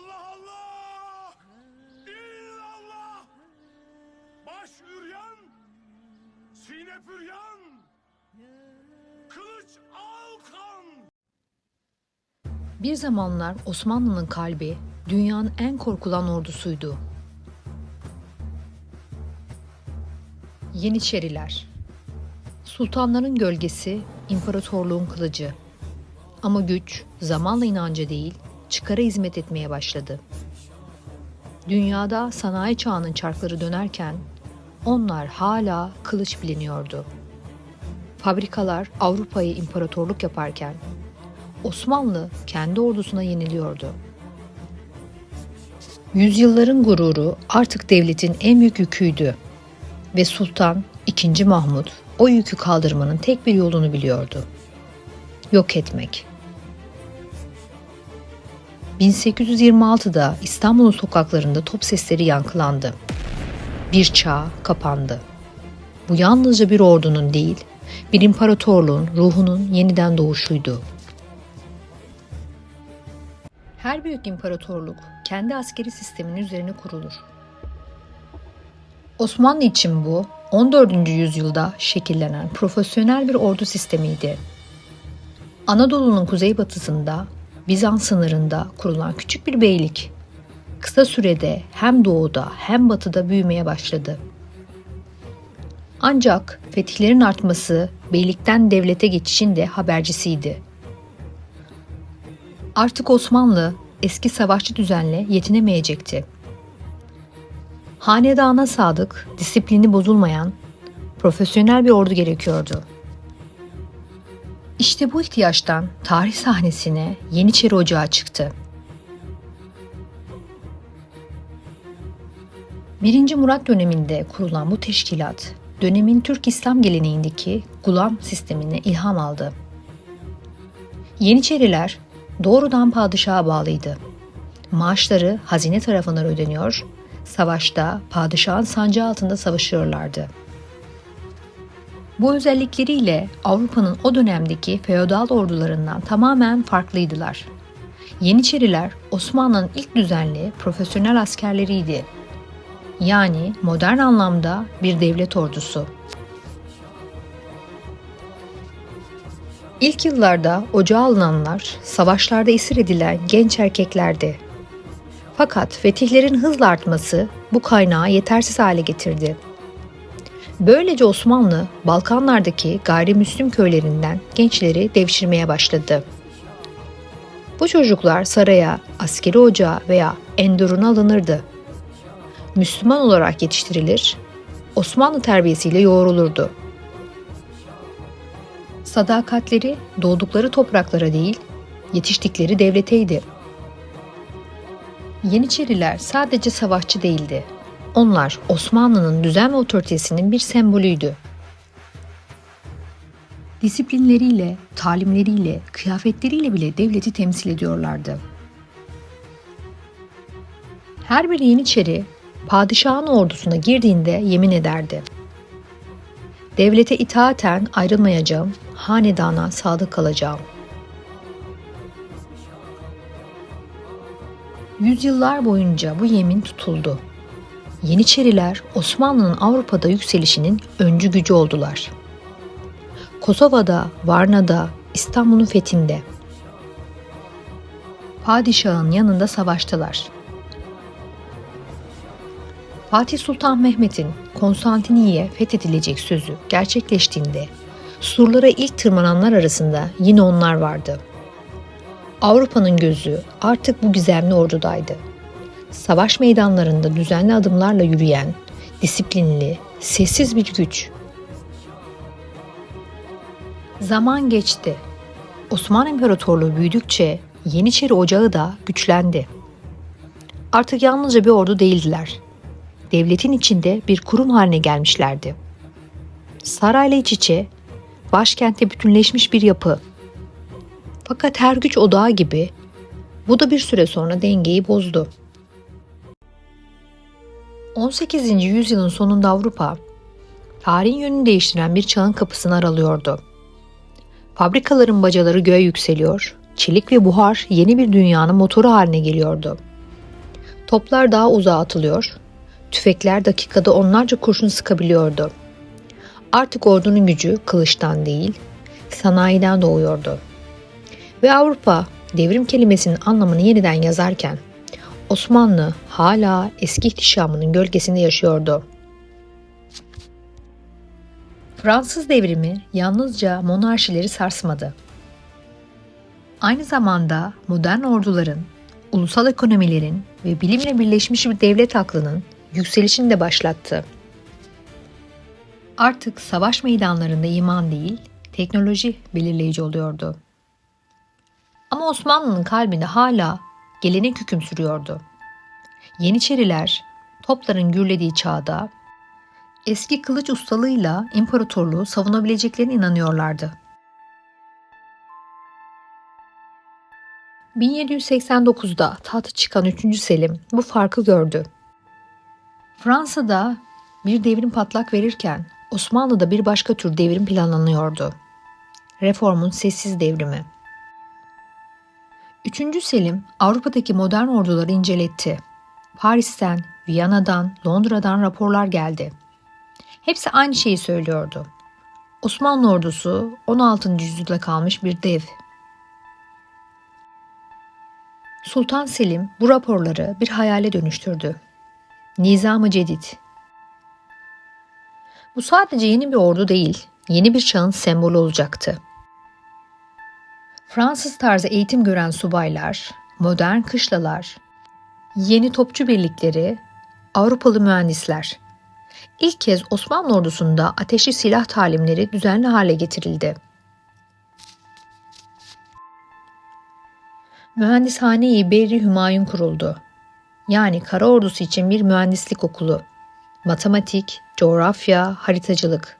Allah Allah! İllallah! Baş üryan, sine püryan, kılıç alkan! Bir zamanlar Osmanlı'nın kalbi dünyanın en korkulan ordusuydu. Yeniçeriler. Sultanların gölgesi, imparatorluğun kılıcı. Ama güç zamanla inanca değil, çıkara hizmet etmeye başladı. Dünyada sanayi çağının çarkları dönerken onlar hala kılıç biliniyordu. Fabrikalar Avrupa'ya imparatorluk yaparken Osmanlı kendi ordusuna yeniliyordu. Yüzyılların gururu artık devletin en büyük yüküydü ve Sultan II. Mahmud o yükü kaldırmanın tek bir yolunu biliyordu. Yok etmek. 1826'da İstanbul'un sokaklarında top sesleri yankılandı. Bir çağ kapandı. Bu yalnızca bir ordunun değil, bir imparatorluğun ruhunun yeniden doğuşuydu. Her büyük imparatorluk kendi askeri sisteminin üzerine kurulur. Osmanlı için bu 14. yüzyılda şekillenen profesyonel bir ordu sistemiydi. Anadolu'nun kuzeybatısında Bizans sınırında kurulan küçük bir beylik kısa sürede hem doğuda hem batıda büyümeye başladı. Ancak fetihlerin artması beylikten devlete geçişin de habercisiydi. Artık Osmanlı eski savaşçı düzenle yetinemeyecekti. Hanedana sadık, disiplini bozulmayan, profesyonel bir ordu gerekiyordu. İşte bu ihtiyaçtan tarih sahnesine Yeniçeri Ocağı çıktı. 1. Murat döneminde kurulan bu teşkilat, dönemin Türk İslam geleneğindeki gulam sistemine ilham aldı. Yeniçeriler doğrudan padişaha bağlıydı. Maaşları hazine tarafından ödeniyor, savaşta padişahın sancağı altında savaşıyorlardı. Bu özellikleriyle Avrupa'nın o dönemdeki feodal ordularından tamamen farklıydılar. Yeniçeriler Osmanlı'nın ilk düzenli profesyonel askerleriydi. Yani modern anlamda bir devlet ordusu. İlk yıllarda ocağa alınanlar savaşlarda esir edilen genç erkeklerdi. Fakat fetihlerin hızla artması bu kaynağı yetersiz hale getirdi. Böylece Osmanlı, Balkanlardaki gayrimüslim köylerinden gençleri devşirmeye başladı. Bu çocuklar saraya, askeri ocağa veya enduruna alınırdı. Müslüman olarak yetiştirilir, Osmanlı terbiyesiyle yoğrulurdu. Sadakatleri doğdukları topraklara değil, yetiştikleri devleteydi. Yeniçeriler sadece savaşçı değildi. Onlar Osmanlı'nın düzen ve otoritesinin bir sembolüydü. Disiplinleriyle, talimleriyle, kıyafetleriyle bile devleti temsil ediyorlardı. Her bir Yeniçeri, padişahın ordusuna girdiğinde yemin ederdi. Devlete itaaten ayrılmayacağım, hanedana sadık kalacağım. Yüzyıllar boyunca bu yemin tutuldu. Yeniçeriler Osmanlı'nın Avrupa'da yükselişinin öncü gücü oldular. Kosova'da, Varna'da, İstanbul'un fethinde. Padişahın yanında savaştılar. Fatih Sultan Mehmet'in Konstantiniye fethedilecek sözü gerçekleştiğinde surlara ilk tırmananlar arasında yine onlar vardı. Avrupa'nın gözü artık bu gizemli ordudaydı. Savaş meydanlarında düzenli adımlarla yürüyen, disiplinli, sessiz bir güç. Zaman geçti. Osmanlı İmparatorluğu büyüdükçe Yeniçeri Ocağı da güçlendi. Artık yalnızca bir ordu değildiler. Devletin içinde bir kurum haline gelmişlerdi. Sarayla iç içe, başkentte bütünleşmiş bir yapı. Fakat her güç odağı gibi bu da bir süre sonra dengeyi bozdu. 18. yüzyılın sonunda Avrupa, tarihin yönünü değiştiren bir çağın kapısını aralıyordu. Fabrikaların bacaları göğe yükseliyor, çelik ve buhar yeni bir dünyanın motoru haline geliyordu. Toplar daha uzağa atılıyor, tüfekler dakikada onlarca kurşun sıkabiliyordu. Artık ordunun gücü kılıçtan değil, sanayiden doğuyordu. Ve Avrupa devrim kelimesinin anlamını yeniden yazarken Osmanlı hala eski ihtişamının gölgesinde yaşıyordu. Fransız devrimi yalnızca monarşileri sarsmadı. Aynı zamanda modern orduların, ulusal ekonomilerin ve bilimle birleşmiş bir devlet aklının yükselişini de başlattı. Artık savaş meydanlarında iman değil, teknoloji belirleyici oluyordu. Ama Osmanlı'nın kalbinde hala gelenek hüküm sürüyordu. Yeniçeriler, topların gürlediği çağda, eski kılıç ustalığıyla imparatorluğu savunabileceklerine inanıyorlardı. 1789'da tahta çıkan 3. Selim bu farkı gördü. Fransa'da bir devrim patlak verirken Osmanlı'da bir başka tür devrim planlanıyordu. Reformun sessiz devrimi. 3. Selim Avrupa'daki modern orduları inceletti. Paris'ten, Viyana'dan, Londra'dan raporlar geldi. Hepsi aynı şeyi söylüyordu. Osmanlı ordusu 16. yüzyılda kalmış bir dev. Sultan Selim bu raporları bir hayale dönüştürdü. Nizam-ı Cedid. Bu sadece yeni bir ordu değil, yeni bir çağın sembolü olacaktı. Fransız tarzı eğitim gören subaylar, modern kışlalar, yeni topçu birlikleri, Avrupalı mühendisler. İlk kez Osmanlı ordusunda ateşli silah talimleri düzenli hale getirildi. Mühendishane-i Berri Hümayun kuruldu. Yani kara ordusu için bir mühendislik okulu. Matematik, coğrafya, haritacılık.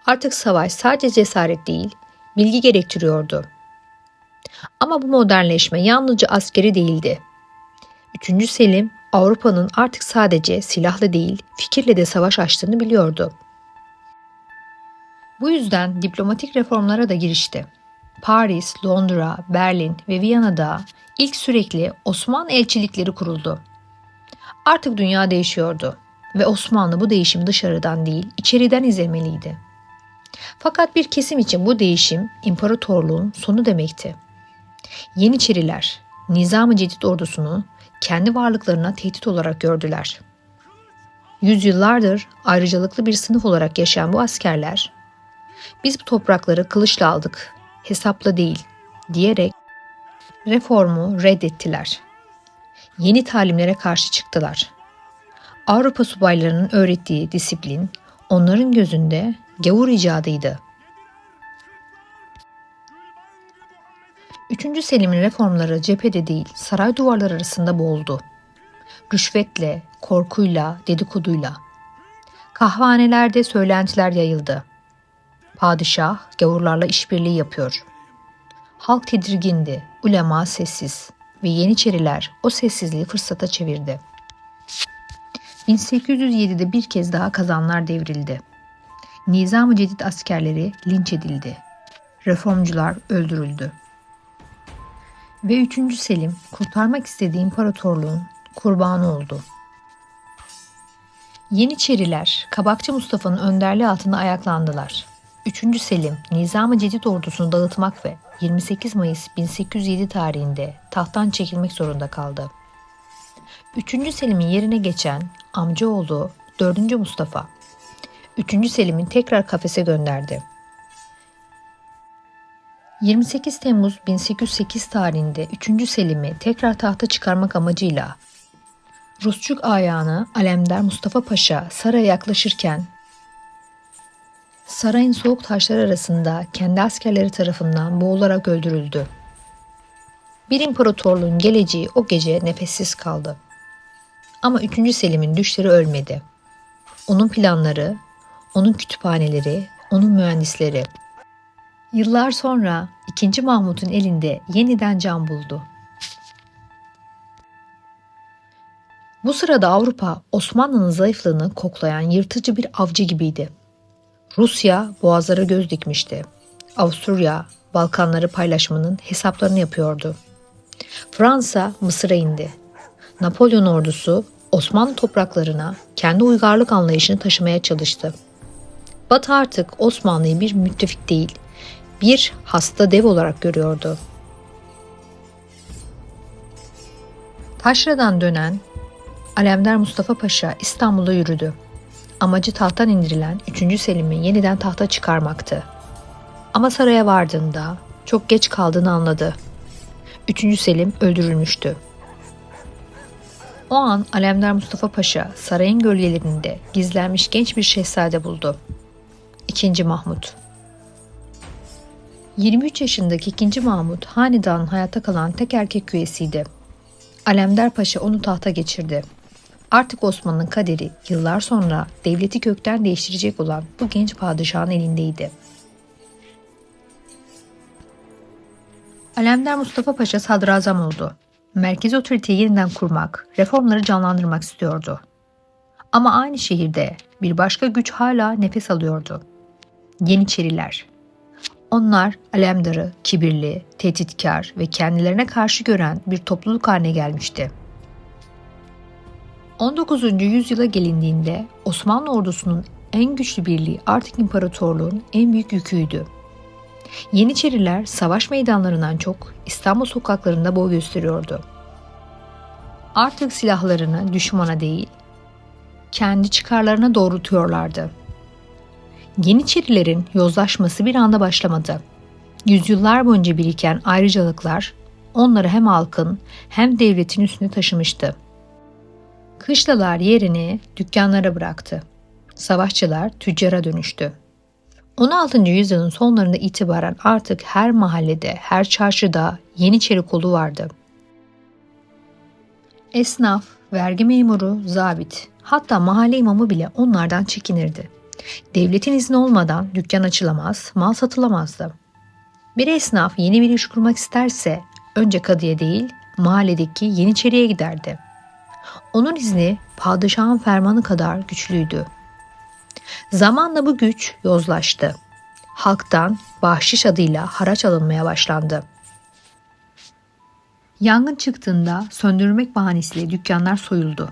Artık savaş sadece cesaret değil, bilgi gerektiriyordu. Ama bu modernleşme yalnızca askeri değildi. 3. Selim, Avrupa'nın artık sadece silahla değil, fikirle de savaş açtığını biliyordu. Bu yüzden diplomatik reformlara da girişti. Paris, Londra, Berlin ve Viyana'da ilk sürekli Osmanlı elçilikleri kuruldu. Artık dünya değişiyordu ve Osmanlı bu değişimi dışarıdan değil, içeriden izlemeliydi. Fakat bir kesim için bu değişim imparatorluğun sonu demekti. Yeniçeriler, Nizam-ı Cedid ordusunu kendi varlıklarına tehdit olarak gördüler. Yüzyıllardır ayrıcalıklı bir sınıf olarak yaşayan bu askerler, "Biz bu toprakları kılıçla aldık, hesapla değil," diyerek reformu reddettiler. Yeni talimlere karşı çıktılar. Avrupa subaylarının öğrettiği disiplin onların gözünde gavur icadıydı. 3. Selim'in reformları cephede değil, saray duvarları arasında boğuldu. Rüşvetle, korkuyla, dedikoduyla. Kahvehanelerde söylentiler yayıldı. Padişah gavurlarla işbirliği yapıyor. Halk tedirgindi, ulema sessiz ve Yeniçeriler o sessizliği fırsata çevirdi. 1807'de bir kez daha kazanlar devrildi. Nizam-ı Cedid askerleri linç edildi. Reformcular öldürüldü. Ve 3. Selim kurtarmak istediği imparatorluğun kurbanı oldu. Yeniçeriler Kabakçı Mustafa'nın önderliği altında ayaklandılar. 3. Selim Nizam-ı Cedid ordusunu dağıtmak ve 28 Mayıs 1807 tarihinde tahttan çekilmek zorunda kaldı. 3. Selim'in yerine geçen amcaoğlu 4. Mustafa, 3. Selim'in tekrar kafese gönderdi. 28 Temmuz 1808 tarihinde 3. Selim'i tekrar tahta çıkarmak amacıyla Rusçuk ayağını Alemdar Mustafa Paşa saraya yaklaşırken sarayın soğuk taşları arasında kendi askerleri tarafından boğularak öldürüldü. Bir imparatorluğun geleceği o gece nefessiz kaldı. Ama 3. Selim'in düşleri ölmedi. Onun planları, onun kütüphaneleri, onun mühendisleri yıllar sonra 2. Mahmut'un elinde yeniden can buldu. Bu sırada Avrupa, Osmanlı'nın zayıflığını koklayan yırtıcı bir avcı gibiydi. Rusya boğazlara göz dikmişti. Avusturya, Balkanları paylaşmanın hesaplarını yapıyordu. Fransa Mısır'a indi. Napolyon ordusu Osmanlı topraklarına kendi uygarlık anlayışını taşımaya çalıştı. Batı artık Osmanlı'yı bir müttefik değil, bir hasta dev olarak görüyordu. Taşra'dan dönen Alemdar Mustafa Paşa İstanbul'a yürüdü. Amacı tahttan indirilen 3. Selim'i yeniden tahta çıkarmaktı. Ama saraya vardığında çok geç kaldığını anladı. 3. Selim öldürülmüştü. O an Alemdar Mustafa Paşa sarayın gölgelerinde gizlenmiş genç bir şehzade buldu. 2. Mahmut. 23 yaşındaki 2. Mahmut hanedanın hayatta kalan tek erkek üyesiydi. Alemdar Paşa onu tahta geçirdi. Artık Osmanlı'nın kaderi yıllar sonra devleti kökten değiştirecek olan bu genç padişahın elindeydi. Alemdar Mustafa Paşa sadrazam oldu. Merkezi otoriteyi yeniden kurmak, reformları canlandırmak istiyordu. Ama aynı şehirde bir başka güç hala nefes alıyordu. Yeniçeriler. Onlar Alemdar'ı kibirli, tehditkar ve kendilerine karşı gören bir topluluk haline gelmişti. 19. yüzyıla gelindiğinde Osmanlı ordusunun en güçlü birliği artık imparatorluğun en büyük yüküydü. Yeniçeriler savaş meydanlarından çok İstanbul sokaklarında boy gösteriyordu. Artık silahlarını düşmana değil, kendi çıkarlarına doğrultuyorlardı. Yeniçerilerin yozlaşması bir anda başlamadı. Yüzyıllar boyunca biriken ayrıcalıklar onları hem halkın hem devletin üstüne taşımıştı. Kışlalar yerini dükkanlara bıraktı. Savaşçılar tüccara dönüştü. 16. yüzyılın sonlarında itibaren artık her mahallede, her çarşıda Yeniçeri kolu vardı. Esnaf, vergi memuru, zabit, hatta mahalle imamı bile onlardan çekinirdi. Devletin izni olmadan dükkan açılamaz, mal satılamazdı. Bir esnaf yeni bir iş kurmak isterse önce kadıya değil, mahalledeki Yeniçeriye giderdi. Onun izni padişahın fermanı kadar güçlüydü. Zamanla bu güç yozlaştı. Halktan bahşiş adıyla haraç alınmaya başlandı. Yangın çıktığında söndürmek bahanesiyle dükkanlar soyuldu.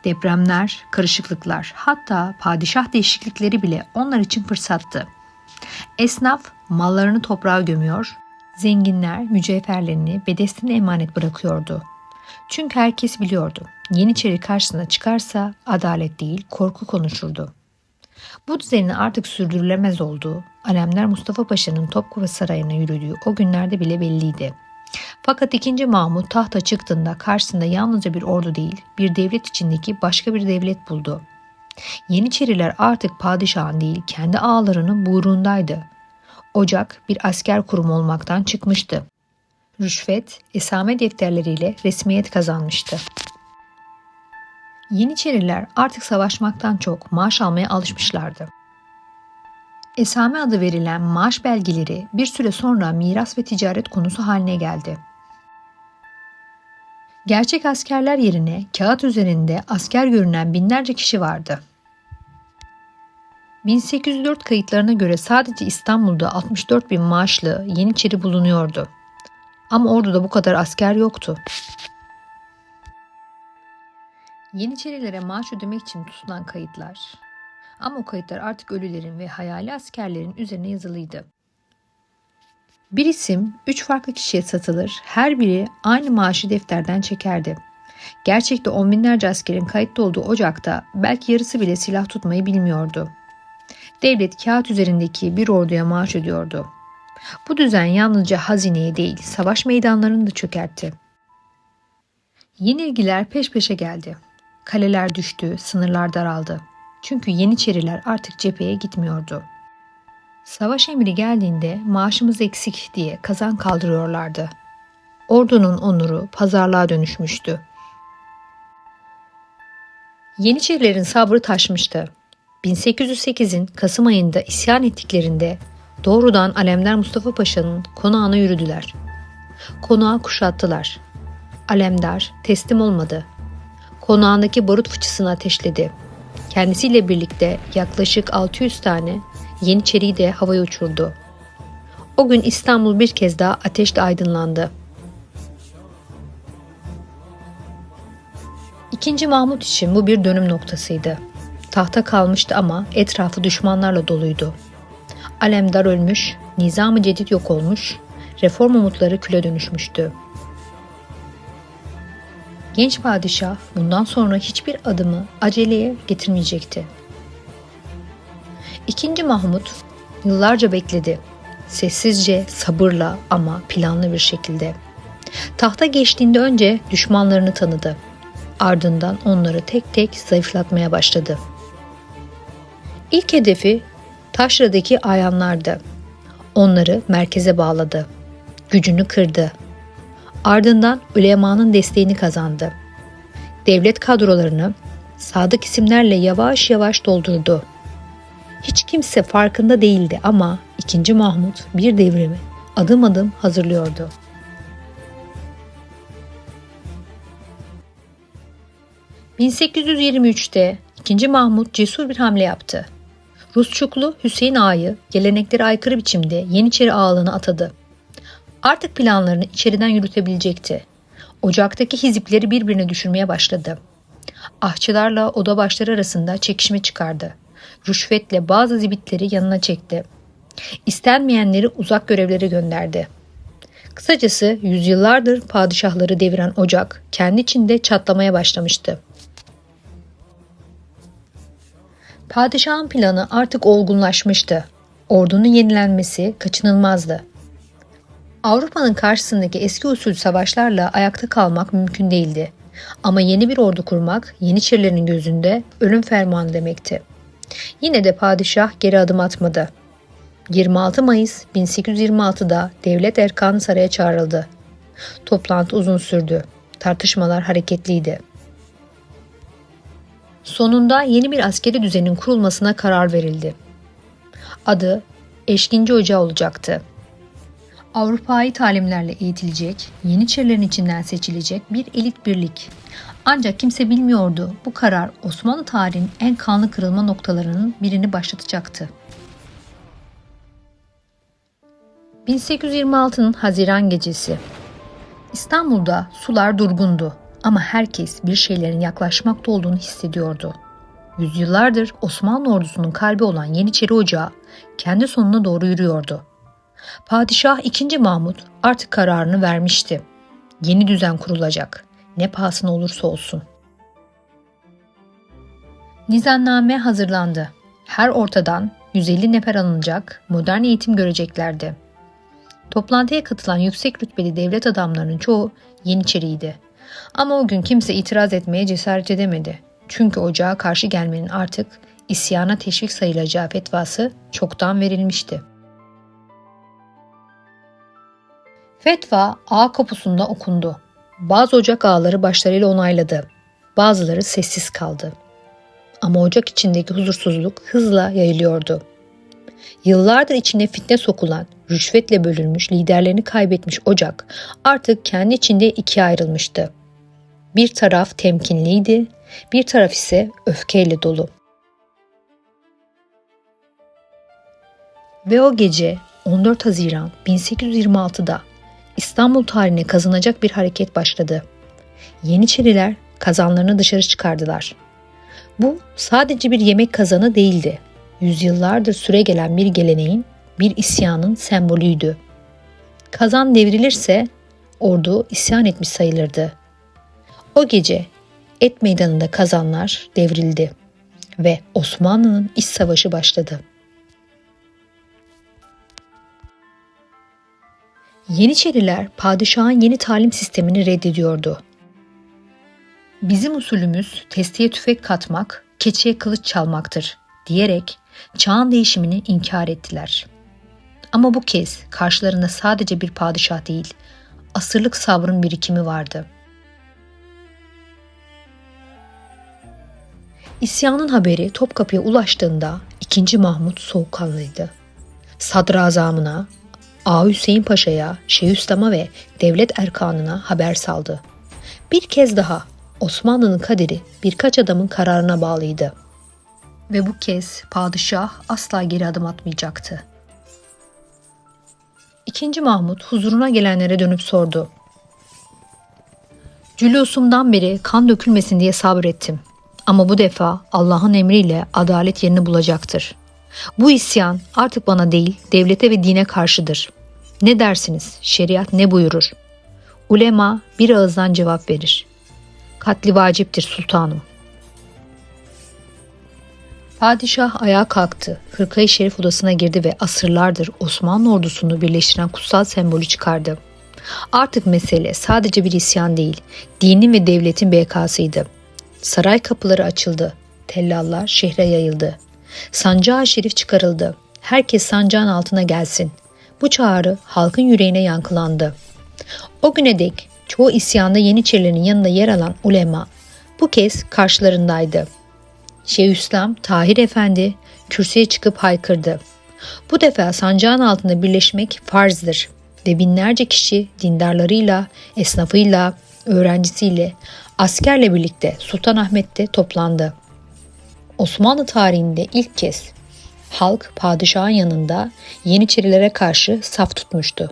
Depremler, karışıklıklar, hatta padişah değişiklikleri bile onlar için fırsattı. Esnaf mallarını toprağa gömüyor, zenginler mücevherlerini bedestine emanet bırakıyordu. Çünkü herkes biliyordu, Yeniçeri karşısına çıkarsa adalet değil korku konuşurdu. Bu düzenin artık sürdürülemez olduğu, Alemdar Mustafa Paşa'nın Topkapı Sarayı'na yürüdüğü o günlerde bile belliydi. Fakat 2. Mahmut tahta çıktığında karşısında yalnızca bir ordu değil, bir devlet içindeki başka bir devlet buldu. Yeniçeriler artık padişahın değil, kendi ağalarının buyruğundaydı. Ocak bir asker kurumu olmaktan çıkmıştı. Rüşvet, esame defterleriyle resmiyet kazanmıştı. Yeniçeriler artık savaşmaktan çok maaş almaya alışmışlardı. Esame adı verilen maaş belgeleri bir süre sonra miras ve ticaret konusu haline geldi. Gerçek askerler yerine kağıt üzerinde asker görünen binlerce kişi vardı. 1804 kayıtlarına göre sadece İstanbul'da 64 bin maaşlı Yeniçeri bulunuyordu. Ama orduda bu kadar asker yoktu. Yeniçerilere maaş ödemek için tutulan kayıtlar. Ama o kayıtlar artık ölülerin ve hayali askerlerin üzerine yazılıydı. Bir isim 3 farklı kişiye satılır, her biri aynı maaşı defterden çekerdi. Gerçekte on binlerce askerin kayıtlı olduğu Ocak'ta belki yarısı bile silah tutmayı bilmiyordu. Devlet kağıt üzerindeki bir orduya maaş ödüyordu. Bu düzen yalnızca hazineye değil, savaş meydanlarını da çökertti. Yenilgiler peş peşe geldi. Kaleler düştü, sınırlar daraldı. Çünkü Yeniçeriler artık cepheye gitmiyordu. Savaş emri geldiğinde maaşımız eksik diye kazan kaldırıyorlardı. Ordunun onuru pazarlığa dönüşmüştü. Yeniçerilerin sabrı taşmıştı. 1808'in Kasım ayında isyan ettiklerinde doğrudan Alemdar Mustafa Paşa'nın konağına yürüdüler. Konağı kuşattılar. Alemdar teslim olmadı. Konağındaki barut fıçısını ateşledi. Kendisiyle birlikte yaklaşık 600 tane Yeniçeriyi de havaya uçurdu. O gün İstanbul bir kez daha ateşle aydınlandı. II. Mahmut için bu bir dönüm noktasıydı. Tahta kalmıştı ama etrafı düşmanlarla doluydu. Alemdar ölmüş, Nizam-ı Cedid yok olmuş, reform umutları küle dönüşmüştü. Genç padişah bundan sonra hiçbir adımı aceleye getirmeyecekti. II. Mahmut yıllarca bekledi. Sessizce, sabırla ama planlı bir şekilde. Tahta geçtiğinde önce düşmanlarını tanıdı. Ardından onları tek tek zayıflatmaya başladı. İlk hedefi taşradaki ayanlardı. Onları merkeze bağladı. Gücünü kırdı. Ardından ulemanın desteğini kazandı. Devlet kadrolarını sadık isimlerle yavaş yavaş doldurdu. Hiç kimse farkında değildi ama II. Mahmut bir devrimi adım adım hazırlıyordu. ...1823'te II. Mahmut cesur bir hamle yaptı. Rusçuklu Hüseyin Ağa'yı geleneklere aykırı biçimde Yeniçeri ağalığına atadı. Artık planlarını içeriden yürütebilecekti. Ocaktaki hizipleri birbirine düşürmeye başladı. Ahçılarla odabaşları arasında çekişme çıkardı. Rüşvetle bazı zibitleri yanına çekti. İstenmeyenleri uzak görevlere gönderdi. Kısacası yüzyıllardır padişahları deviren ocak kendi içinde çatlamaya başlamıştı. Padişahın planı artık olgunlaşmıştı. Ordunun yenilenmesi kaçınılmazdı. Avrupa'nın karşısındaki eski usul savaşlarla ayakta kalmak mümkün değildi. Ama yeni bir ordu kurmak Yeniçerilerin gözünde ölüm fermanı demekti. Yine de padişah geri adım atmadı. 26 Mayıs 1826'da devlet erkanı saraya çağrıldı. Toplantı uzun sürdü. Tartışmalar hareketliydi. Sonunda yeni bir askeri düzenin kurulmasına karar verildi. Adı Eşkinci Ocağı olacaktı. Avrupa'yı talimlerle eğitilecek, Yeniçerilerin içinden seçilecek bir elit birlik. Ancak kimse bilmiyordu bu karar Osmanlı tarihinin en kanlı kırılma noktalarının birini başlatacaktı. 1826'nın Haziran gecesi. İstanbul'da sular durgundu ama herkes bir şeylerin yaklaşmakta olduğunu hissediyordu. Yüzyıllardır Osmanlı ordusunun kalbi olan Yeniçeri Ocağı kendi sonuna doğru yürüyordu. Padişah II. Mahmut artık kararını vermişti. Yeni düzen kurulacak, ne pahasına olursa olsun. Nizamname hazırlandı. Her ortadan 150 nefer alınacak, modern eğitim göreceklerdi. Toplantıya katılan yüksek rütbeli devlet adamlarının çoğu Yeniçeriydi. Ama o gün kimse itiraz etmeye cesaret edemedi. Çünkü ocağa karşı gelmenin artık isyana teşvik sayılacağı fetvası çoktan verilmişti. Fetva ağa kapusunda okundu. Bazı ocak ağaları başlarıyla onayladı. Bazıları sessiz kaldı. Ama ocak içindeki huzursuzluk hızla yayılıyordu. Yıllardır içine fitne sokulan, rüşvetle bölünmüş, liderlerini kaybetmiş ocak artık kendi içinde ikiye ayrılmıştı. Bir taraf temkinliydi, bir taraf ise öfkeyle dolu. Ve o gece 14 Haziran 1826'da İstanbul tarihine kazanacak bir hareket başladı. Yeniçeriler kazanlarını dışarı çıkardılar. Bu sadece bir yemek kazanı değildi. Yüzyıllardır süregelen bir geleneğin, bir isyanın sembolüydü. Kazan devrilirse ordu isyan etmiş sayılırdı. O gece Et Meydanı'nda kazanlar devrildi ve Osmanlı'nın iç savaşı başladı. Yeniçeriler padişahın yeni talim sistemini reddediyordu. Bizim usulümüz testiye tüfek katmak, keçiye kılıç çalmaktır diyerek çağın değişimini inkar ettiler. Ama bu kez karşılarında sadece bir padişah değil, asırlık sabrın birikimi vardı. İsyanın haberi Topkapı'ya ulaştığında II. Mahmut soğukkanlıydı. Sadrazamına, Ağa Hüseyin Paşa'ya, Şeyhülislam'a ve devlet erkanına haber saldı. Bir kez daha Osmanlı'nın kaderi birkaç adamın kararına bağlıydı. Ve bu kez padişah asla geri adım atmayacaktı. II. Mahmut huzuruna gelenlere dönüp sordu. Cülûsumdan beri kan dökülmesin diye sabrettim. Ama bu defa Allah'ın emriyle adalet yerini bulacaktır. Bu isyan artık bana değil, devlete ve dine karşıdır. Ne dersiniz? Şeriat ne buyurur? Ulema bir ağızdan cevap verir. Katli vaciptir sultanım. Padişah ayağa kalktı, hırkayı şerif odasına girdi ve asırlardır Osmanlı ordusunu birleştiren kutsal sembolü çıkardı. Artık mesele sadece bir isyan değil, dinin ve devletin bekasıydı. Saray kapıları açıldı, tellallar şehre yayıldı. Sancağı şerif çıkarıldı, herkes sancağın altına gelsin. Bu çağrı halkın yüreğine yankılandı. O güne dek çoğu isyanda Yeniçerilerin yanında yer alan ulema bu kez karşılarındaydı. Şeyhülislam Tahir Efendi kürsüye çıkıp haykırdı. Bu defa sancağın altında birleşmek farzdır ve binlerce kişi dindarlarıyla, esnafıyla, öğrencisiyle, askerle birlikte Sultanahmet'te toplandı. Osmanlı tarihinde ilk kez halk padişahın yanında Yeniçerilere karşı saf tutmuştu.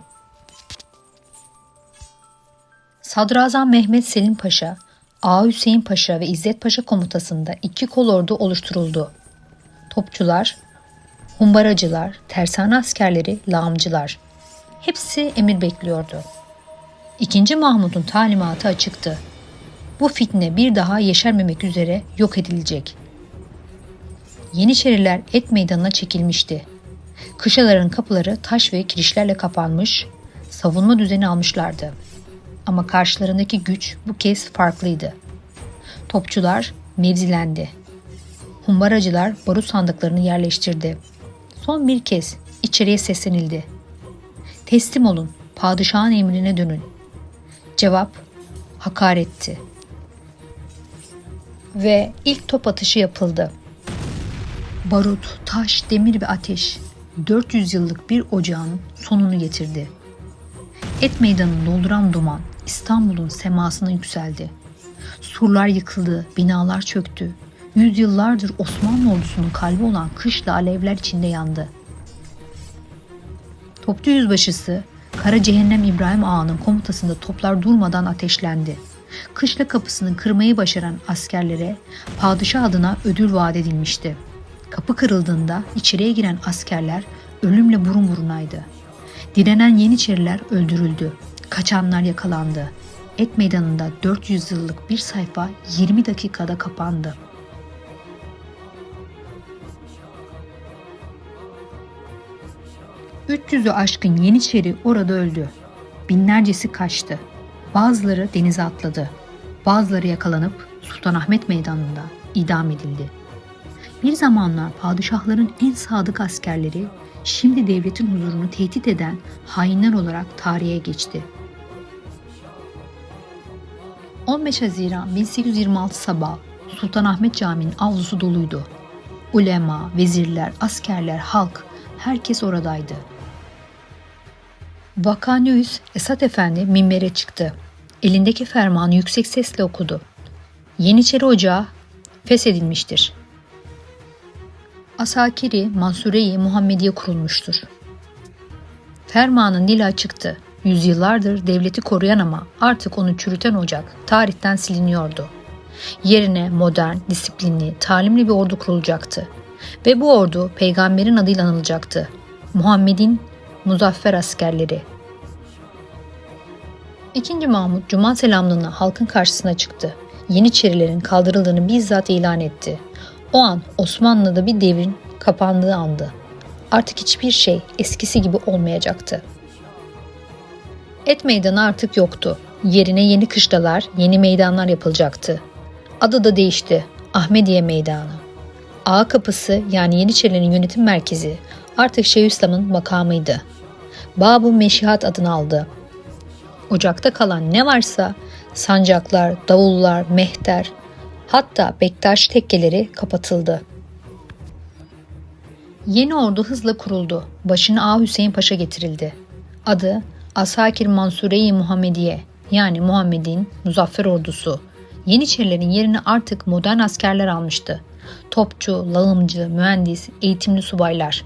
Sadrazam Mehmet Selim Paşa, Ağa Hüseyin Paşa ve İzzet Paşa komutasında 2 kolordu oluşturuldu. Topçular, humbaracılar, tersane askerleri, lağımcılar. Hepsi emir bekliyordu. 2. Mahmud'un talimatı açıktı. Bu fitne bir daha yeşermemek üzere yok edilecek. Yeniçeriler et meydanına çekilmişti. Kışlaların kapıları taş ve kirişlerle kapanmış, savunma düzeni almışlardı. Ama karşılarındaki güç bu kez farklıydı. Topçular mevzilendi. Humbaracılar barut sandıklarını yerleştirdi. Son bir kez içeriye seslenildi. Teslim olun, padişahın emrine dönün. Cevap hakaretti. Ve ilk top atışı yapıldı. Barut, taş, demir ve ateş 400 yıllık bir ocağın sonunu getirdi. Et meydanını dolduran duman İstanbul'un semasına yükseldi. Surlar yıkıldı, binalar çöktü. Yüzyıllardır Osmanlı ordusunun kalbi olan kışla alevler içinde yandı. Topçu yüzbaşısı Kara Cehennem İbrahim Ağa'nın komutasında toplar durmadan ateşlendi. Kışla kapısını kırmayı başaran askerlere padişah adına ödül vaat edilmişti. Kapı kırıldığında içeriye giren askerler ölümle burun burunaydı. Direnen Yeniçeriler öldürüldü. Kaçanlar yakalandı. Et meydanında 400 yıllık bir sayfa 20 dakikada kapandı. ...300'ü aşkın Yeniçeri orada öldü. Binlercesi kaçtı. Bazıları denize atladı. Bazıları yakalanıp Sultanahmet Meydanı'nda idam edildi. Bir zamanlar padişahların en sadık askerleri... ...şimdi devletin huzurunu tehdit eden hainler olarak tarihe geçti. 15 Haziran 1826 sabahı Sultanahmet Camii'nin avlusu doluydu. Ulema, vezirler, askerler, halk, herkes oradaydı. Vakanüs Esat Efendi minbere çıktı. Elindeki fermanı yüksek sesle okudu. Yeniçeri Ocağı feshedilmiştir. Asakiri Mansure-i Muhammediye kurulmuştur. Fermanın dili açıktı. Yüzyıllardır devleti koruyan ama artık onu çürüten ocak tarihten siliniyordu. Yerine modern, disiplinli, talimli bir ordu kurulacaktı. Ve bu ordu peygamberin adıyla anılacaktı. Muhammed'in muzaffer askerleri. 2. Mahmud Cuma selamlığına halkın karşısına çıktı. Yeniçerilerin kaldırıldığını bizzat ilan etti. O an Osmanlı'da bir devrin kapandığı andı. Artık hiçbir şey eskisi gibi olmayacaktı. Et meydanı artık yoktu. Yerine yeni kışlalar, yeni meydanlar yapılacaktı. Adı da değişti. Ahmediye Meydanı. Ağa Kapısı yani Yeniçerilerin yönetim merkezi artık Şeyhülislam'ın makamıydı. Bab-ı Meşihat adını aldı. Ocakta kalan ne varsa sancaklar, davullar, mehter, hatta Bektaş tekkeleri kapatıldı. Yeni ordu hızla kuruldu. Başına Ağa Hüseyin Paşa getirildi. Adı Asakir Mansure-i Muhammediye yani Muhammed'in Muzaffer Ordusu. Yeniçerilerin yerini artık modern askerler almıştı. Topçu, lağımcı, mühendis, eğitimli subaylar.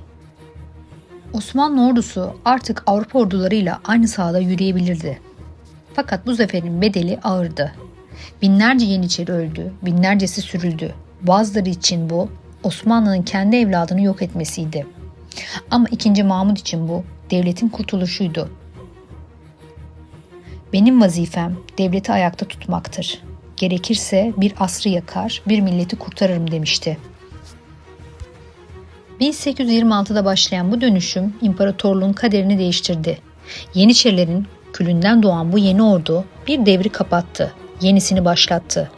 Osmanlı ordusu artık Avrupa ordularıyla aynı sahada yürüyebilirdi. Fakat bu zaferin bedeli ağırdı. Binlerce Yeniçeri öldü, binlercesi sürüldü. Bazıları için bu Osmanlı'nın kendi evladını yok etmesiydi. Ama 2. Mahmut için bu devletin kurtuluşuydu. Benim vazifem devleti ayakta tutmaktır. Gerekirse bir asrı yakar, bir milleti kurtarırım demişti. 1826'da başlayan bu dönüşüm imparatorluğun kaderini değiştirdi. Yeniçerilerin külünden doğan bu yeni ordu bir devri kapattı, yenisini başlattı.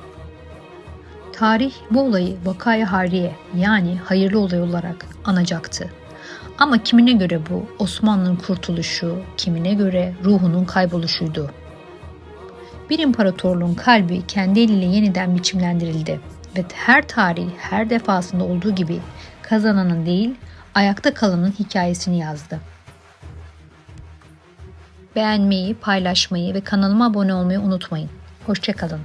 Tarih bu olayı Vakayı Harriye yani hayırlı olay olarak anacaktı. Ama kimine göre bu Osmanlı'nın kurtuluşu, kimine göre ruhunun kayboluşuydu. Bir imparatorluğun kalbi kendi eliyle yeniden biçimlendirildi ve her tarih her defasında olduğu gibi kazananın değil, ayakta kalanın hikayesini yazdı. Beğenmeyi, paylaşmayı ve kanalıma abone olmayı unutmayın. Hoşça kalın.